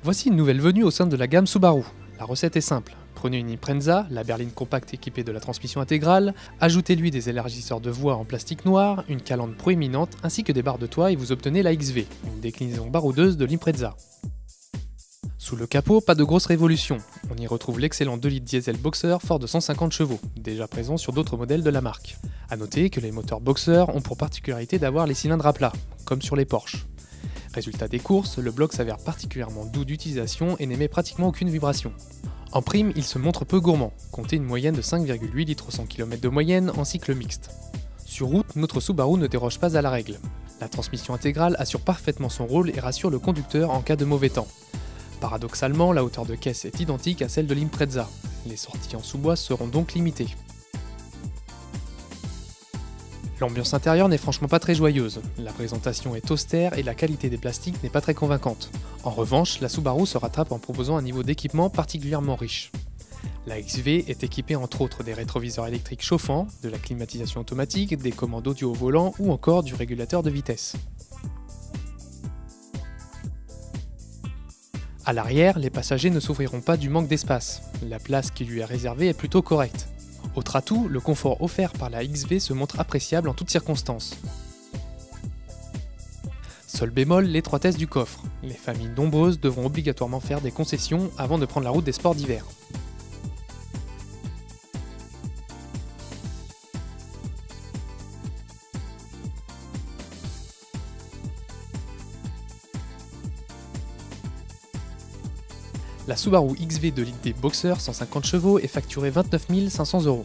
Voici une nouvelle venue au sein de la gamme Subaru. La recette est simple. Prenez une Impreza, la berline compacte équipée de la transmission intégrale, ajoutez-lui des élargisseurs de voie en plastique noir, une calandre proéminente ainsi que des barres de toit et vous obtenez la XV, une déclinaison baroudeuse de l'Impreza. Sous le capot, pas de grosse révolution. On y retrouve l'excellent 2 litres diesel Boxer fort de 150 chevaux, déjà présent sur d'autres modèles de la marque. A noter que les moteurs Boxer ont pour particularité d'avoir les cylindres à plat, comme sur les Porsche. Résultat des courses, le bloc s'avère particulièrement doux d'utilisation et n'émet pratiquement aucune vibration. En prime, il se montre peu gourmand, comptez une moyenne de 5,8 litres au 100 km de moyenne en cycle mixte. Sur route, notre Subaru ne déroge pas à la règle. La transmission intégrale assure parfaitement son rôle et rassure le conducteur en cas de mauvais temps. Paradoxalement, la hauteur de caisse est identique à celle de l'Impreza. Les sorties en sous-bois seront donc limitées. L'ambiance intérieure n'est franchement pas très joyeuse, la présentation est austère et la qualité des plastiques n'est pas très convaincante. En revanche, la Subaru se rattrape en proposant un niveau d'équipement particulièrement riche. La XV est équipée entre autres des rétroviseurs électriques chauffants, de la climatisation automatique, des commandes audio au volant ou encore du régulateur de vitesse. À l'arrière, les passagers ne souffriront pas du manque d'espace, la place qui lui est réservée est plutôt correcte. Autre atout, le confort offert par la XV se montre appréciable en toutes circonstances. Seul bémol, l'étroitesse du coffre. Les familles nombreuses devront obligatoirement faire des concessions avant de prendre la route des sports d'hiver. La Subaru XV 2 litres D Boxer 150 chevaux est facturée 29 500 €.